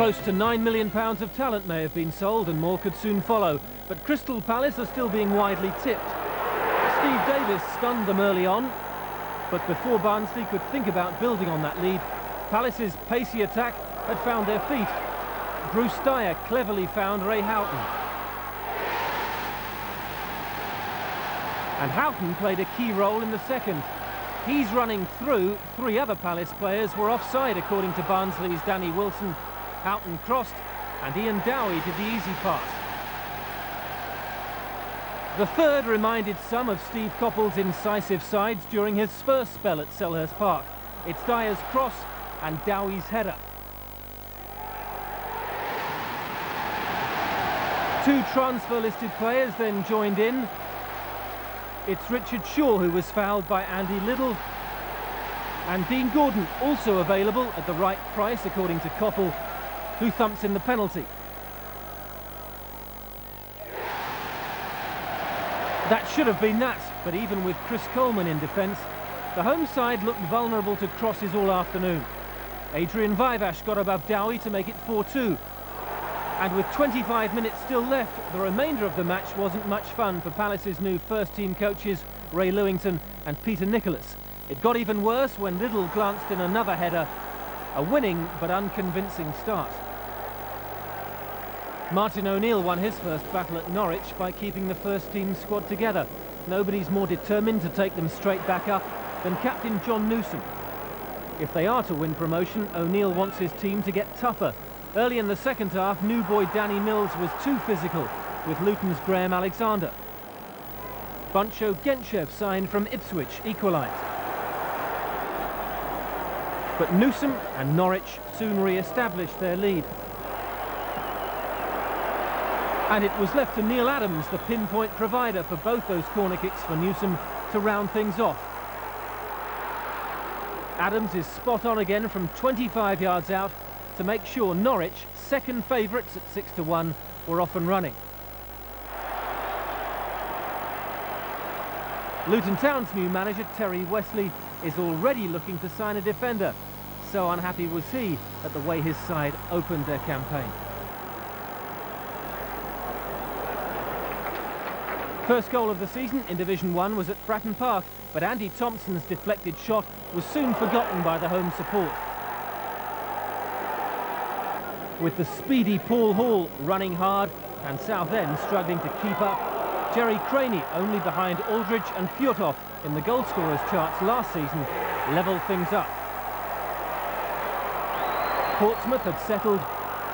Close to £9 million of talent may have been sold, and more could soon follow. But Crystal Palace are still being widely tipped. Steve Davis stunned them early on, but before Barnsley could think about building on that lead, Palace's pacey attack had found their feet. Bruce Dyer cleverly found Ray Houghton. And Houghton played a key role in the second. He's running through. 3 other Palace players were offside, according to Barnsley's Danny Wilson. Houghton crossed, and Ian Dowie did the easy pass. The third reminded some of Steve Coppell's incisive sides during his first spell at Selhurst Park. It's Dyer's cross and Dowie's header. 2 transfer-listed players then joined in. It's Richard Shaw who was fouled by Andy Liddell, and Dean Gordon, also available at the right price according to Coppell, who thumps in the penalty. That should have been that, but even with Chris Coleman in defence, the home side looked vulnerable to crosses all afternoon. Adrian Vivash got above Dowie to make it 4-2. And with 25 minutes still left, the remainder of the match wasn't much fun for Palace's new first-team coaches, Ray Lewington and Peter Nicholas. It got even worse when Liddell glanced in another header. A winning but unconvincing start. Martin O'Neill won his first battle at Norwich by keeping the first-team squad together. Nobody's more determined to take them straight back up than captain John Newsom. If they are to win promotion, O'Neill wants his team to get tougher. Early in the second half, new boy Danny Mills was too physical, with Luton's Graham Alexander. Buncho Genshev signed from Ipswich equalised. But Newsom and Norwich soon re-established their lead. And it was left to Neil Adams, the pinpoint provider for both those corner kicks for Newsom, to round things off. Adams is spot on again from 25 yards out to make sure Norwich, second favourites at 6-1, were off and running. Luton Town's new manager, Terry Wesley, is already looking to sign a defender. So unhappy was he at the way his side opened their campaign. First goal of the season in Division 1 was at Fratton Park, but Andy Thompson's deflected shot was soon forgotten by the home support. With the speedy Paul Hall running hard and Southend struggling to keep up, Jerry Craney, only behind Aldridge and Fjortov in the goal scorers charts last season, levelled things up. Portsmouth had settled,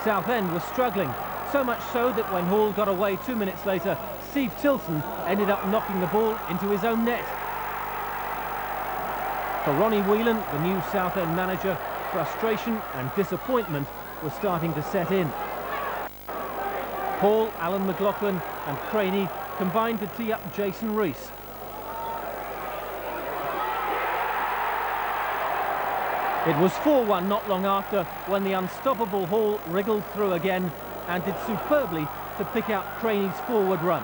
Southend was struggling, so much so that when Hall got away 2 minutes later, Steve Tilson ended up knocking the ball into his own net. For Ronnie Whelan, the new Southend manager, frustration and disappointment were starting to set in. Hall, Alan McLaughlin and Craney combined to tee up Jason Rees. It was 4-1 not long after when the unstoppable Hall wriggled through again and did superbly to pick out Craney's forward run.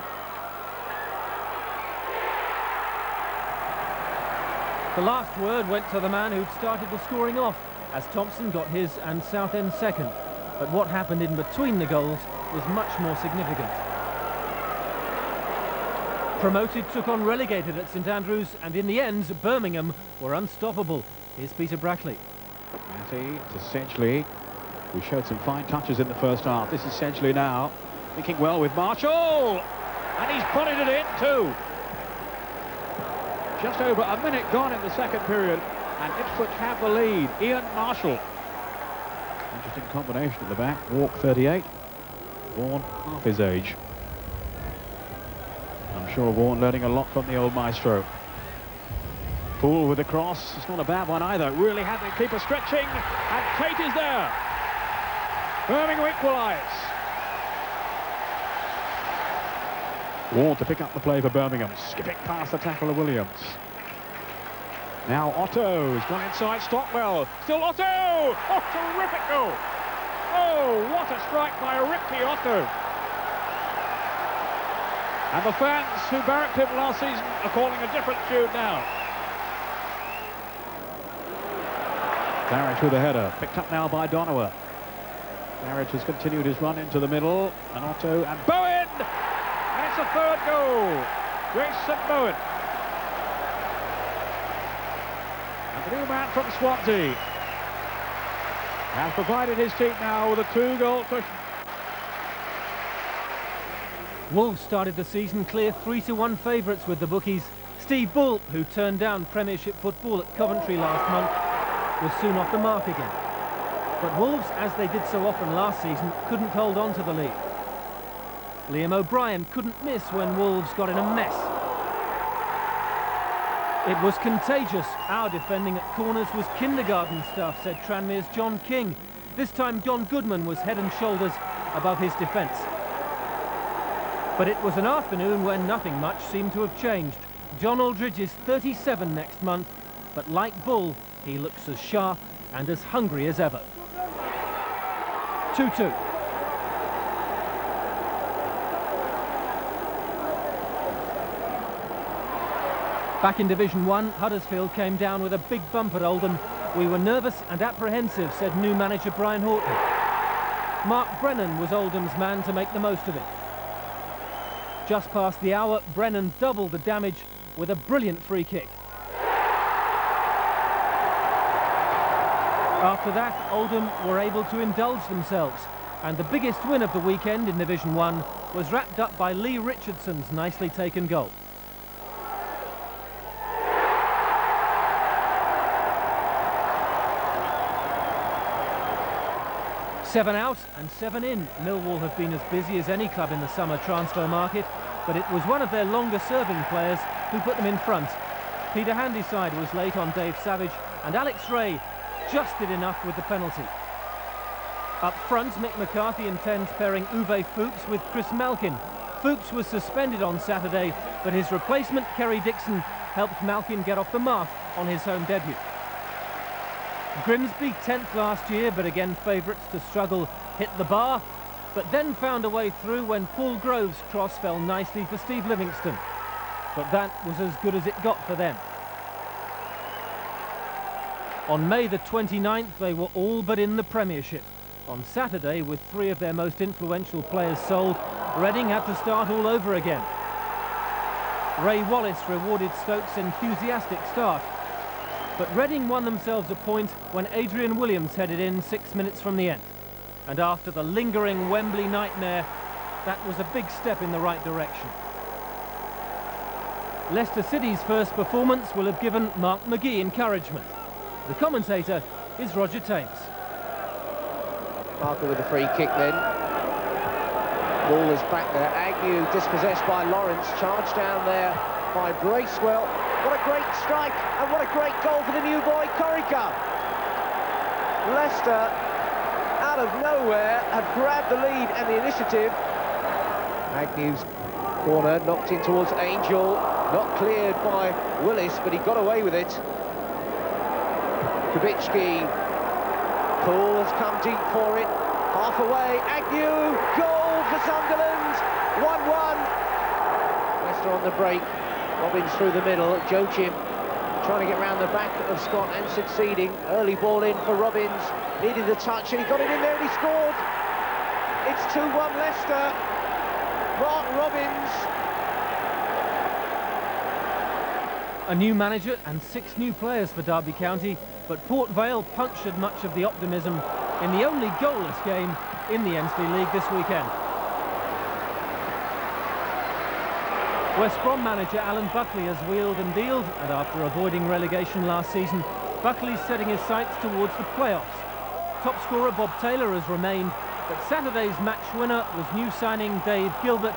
The last word went to the man who'd started the scoring off, as Thompson got his and Southend second. But what happened in between the goals was much more significant. Promoted took on relegated at St Andrews, and in the end, Birmingham were unstoppable. Here's Peter Brackley. It's essentially, we showed some fine touches in the first half. This is essentially now thinking well with Marshall, and he's putting it in too. Just over a minute gone in the second period, and Ipswich have the lead. Ian Marshall. Interesting combination at the back. Walk 38, Vaughan half his age. I'm sure Vaughan learning a lot from the old maestro. Poole with the cross. It's not a bad one either. Really had the keeper stretching, and Tate is there. Birmingham equalise. Ward to pick up the play for Birmingham, skipping past the tackle of Williams. Now Otto's gone inside Stockwell. Still Otto! Oh, terrific goal! Oh, what a strike by Ricky Otto! And the fans who barracked him last season are calling a different tune now. Barrett with a header, picked up now by Donowa. Garage has continued his run into the middle, and Otto and Bowen! And it's a third goal! Grayson Bowen. And the new man from Swansea has provided his team now with a 2-goal cushion. Wolves started the season clear 3-1 favourites with the bookies. Steve Bull, who turned down Premiership football at Coventry last month, was soon off the mark again. But Wolves, as they did so often last season, couldn't hold on to the lead. Liam O'Brien couldn't miss when Wolves got in a mess. It was contagious. Our defending at corners was kindergarten stuff, said Tranmere's John King. This time John Goodman was head and shoulders above his defence. But it was an afternoon when nothing much seemed to have changed. John Aldridge is 37 next month, but like Bull, he looks as sharp and as hungry as ever. 2-2. Back in Division 1, Huddersfield came down with a big bump at Oldham. We were nervous and apprehensive, said new manager Brian Horton. Mark Brennan was Oldham's man to make the most of it. Just past the hour, Brennan doubled the damage with a brilliant free kick. After that, Oldham were able to indulge themselves, and the biggest win of the weekend in Division 1 was wrapped up by Lee Richardson's nicely taken goal. Seven out and 7 in. Millwall have been as busy as any club in the summer transfer market, but it was one of their longer-serving players who put them in front. Peter Handyside was late on Dave Savage, and Alex Ray just did enough with the penalty. Up front, Mick McCarthy intends pairing Uwe Fuchs with Chris Malkin. Fuchs was suspended on Saturday, but his replacement, Kerry Dixon, helped Malkin get off the mark on his home debut. Grimsby, 10th last year, but again favourites to struggle, hit the bar, but then found a way through when Paul Grove's cross fell nicely for Steve Livingston. But that was as good as it got for them. On May the 29th, they were all but in the Premiership. On Saturday, with 3 of their most influential players sold, Reading had to start all over again. Ray Wallace rewarded Stoke's enthusiastic start. But Reading won themselves a point when Adrian Williams headed in 6 minutes from the end. And after the lingering Wembley nightmare, that was a big step in the right direction. Leicester City's first performance will have given Mark McGee encouragement. The commentator is Roger Thames. Parker with a free kick then. Ball is back there. Agnew dispossessed by Lawrence. Charged down there by Bracewell. What a great strike and what a great goal for the new boy, Corica. Leicester, out of nowhere, have grabbed the lead and the initiative. Agnew's corner knocked in towards Angel. Not cleared by Willis, but he got away with it. Kubicki. Poole has come deep for it. Half away. Agnew. Goal for Sunderland. 1-1. Leicester on the break. Robbins through the middle. Joachim trying to get round the back of Scott and succeeding. Early ball in for Robbins. Needed the touch and he got it in there and he scored. It's 2-1 Leicester. Mark Robbins. A new manager and 6 new players for Derby County, but Port Vale punctured much of the optimism in the only goalless game in the Ensley League this weekend. West Brom manager Alan Buckley has wheeled and dealed, and after avoiding relegation last season, Buckley's setting his sights towards the playoffs. Top scorer Bob Taylor has remained, but Saturday's match winner was new signing Dave Gilbert,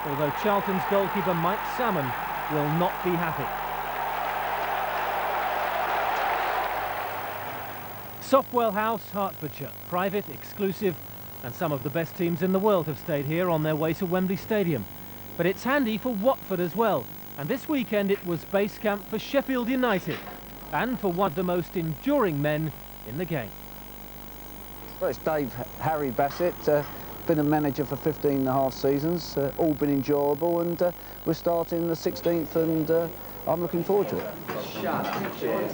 although Charlton's goalkeeper Mike Salmon will not be happy. Sopwell House, Hertfordshire. Private, exclusive, and some of the best teams in the world have stayed here on their way to Wembley Stadium. But it's handy for Watford as well, and this weekend it was base camp for Sheffield United, and for one of the most enduring men in the game. Well, it's Dave Harry Bassett, been a manager for 15 and a half seasons, all been enjoyable, and we're starting the 16th and I'm looking forward to it. Shut up, cheers.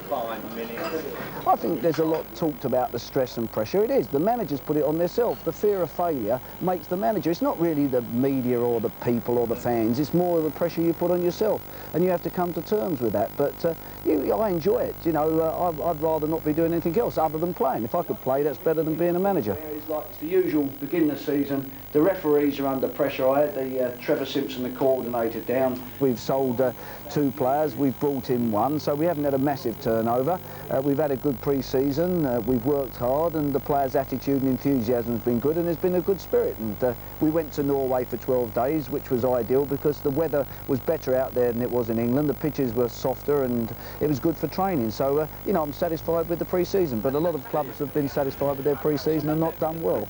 5 minutes. I think there's a lot talked about the stress and pressure. It is. The managers put it on themselves. The fear of failure makes the manager. It's not really the media or the people or the fans. It's more of the pressure you put on yourself, and you have to come to terms with that. But I enjoy it. You know, I'd rather not be doing anything else other than playing. If I could play, that's better than being a manager. It's the usual beginning of the season. The referees are under pressure. I had the Trevor Simpson, the coordinator, down. We've sold 2 players. We've brought in 1, so we haven't had a massive turnover. We've had a good pre-season. We've worked hard, and the players' attitude and enthusiasm has been good, and there's been a good spirit. And we went to Norway for 12 days, which was ideal because the weather was better out there than it was in England. The pitches were softer, and it was good for training. So, you know, I'm satisfied with the pre-season, but a lot of clubs have been satisfied with their pre-season and not done well.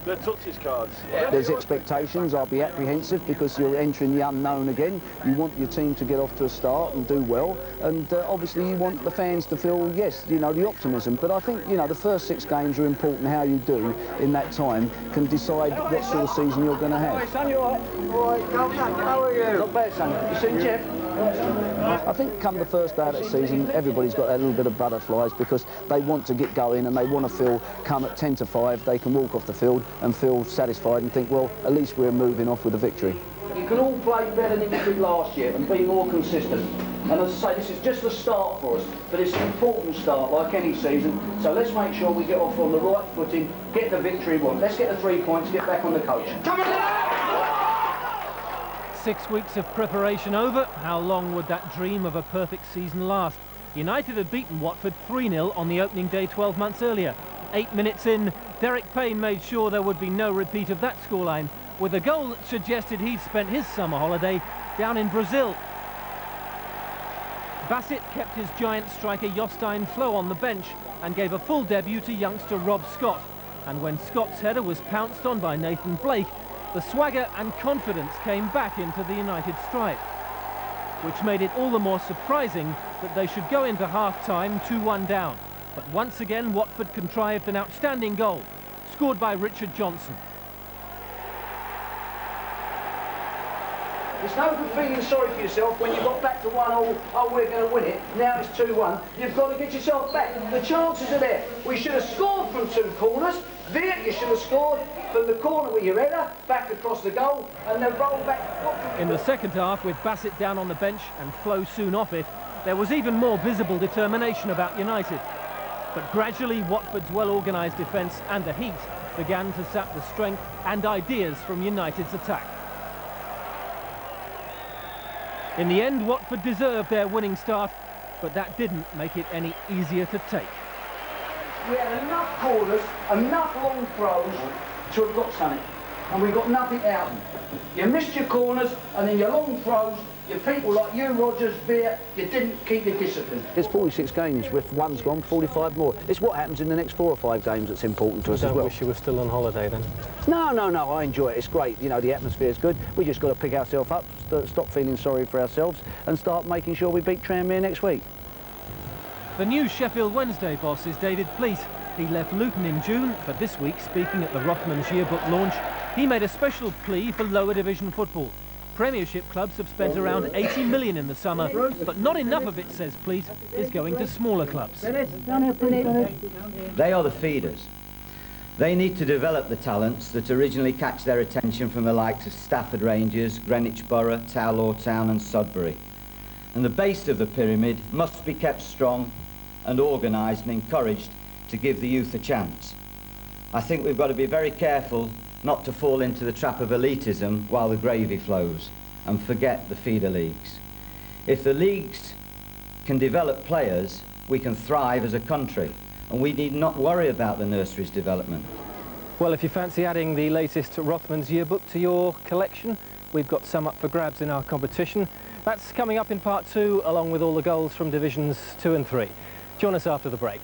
The Tootsies cards. There's expectations. I'll be apprehensive because you're entering the unknown again. You want your team to get off to a start and do well, and obviously you want the fans to feel, yes, you know, the optimism. But I think, you know, the first 6 games are important. How you do in that time can decide what sort of season you're going to have. Hey, son, you all right? All right, how are you? Not bad, son. You seen Sheff? I think come the first day of the season, everybody's got that little bit of butterflies because they want to get going and they want to feel, come at 10 to 5, they can walk off the field and feel satisfied and think, well, at least we're moving off with a victory. You can all play better than you did last year and be more consistent. And as I say, this is just the start for us, but it's an important start, like any season. So let's make sure we get off on the right footing, get the victory we want. Let's get the 3 points, get back on the coach. Come on! 6 weeks of preparation over. How long would that dream of a perfect season last? United had beaten Watford 3-0 on the opening day 12 months earlier. 8 minutes in, Derek Payne made sure there would be no repeat of that scoreline, with a goal that suggested he'd spent his summer holiday down in Brazil. Bassett kept his giant striker Jostein Flo on the bench and gave a full debut to youngster Rob Scott. And when Scott's header was pounced on by Nathan Blake, the swagger and confidence came back into the United stride, which made it all the more surprising that they should go into half-time 2-1 down. But once again, Watford contrived an outstanding goal, scored by Richard Johnson. It's no good feeling sorry for yourself when you got back to 1-0, oh, we're going to win it. Now it's 2-1. You've got to get yourself back. The chances are there. We should have scored from 2 corners. Viet, you should have scored from the corner with your header, back across the goal, and then roll back. In the second half, with Bassett down on the bench and Flo soon off it, there was even more visible determination about United. But gradually, Watford's well-organised defence and the heat began to sap the strength and ideas from United's attack. In the end, Watford deserved their winning start, but that didn't make it any easier to take. We had enough corners, enough long throws to have got something, and we got nothing out of them. You missed your corners, and then your long throws, your people like you, Rogers, Viet, you didn't keep your discipline. There's 46 games, if one's gone, 45 more. It's what happens in the next 4 or 5 games that's important to us as well. I wish you were still on holiday then. No, I enjoy it. It's great. You know, the atmosphere's good. We just got to pick ourselves up, stop feeling sorry for ourselves, and start making sure we beat Tranmere next week. The new Sheffield Wednesday boss is David Pleat. He left Luton in June, but this week, speaking at the Rothmans yearbook launch, he made a special plea for lower division football. Premiership clubs have spent around 80 million in the summer, but not enough of it, says Pleat, is going to smaller clubs. They are the feeders. They need to develop the talents that originally catch their attention from the likes of Stafford Rangers, Greenwich Borough, Tower Town and Sudbury. And the base of the pyramid must be kept strong and organised and encouraged to give the youth a chance. I think we've got to be very careful not to fall into the trap of elitism while the gravy flows and forget the feeder leagues. If the leagues can develop players, we can thrive as a country, and we need not worry about the nursery's development. Well, if you fancy adding the latest Rothmans yearbook to your collection, we've got some up for grabs in our competition. That's coming up in part 2, along with all the goals from divisions 2 and 3. Join us after the break.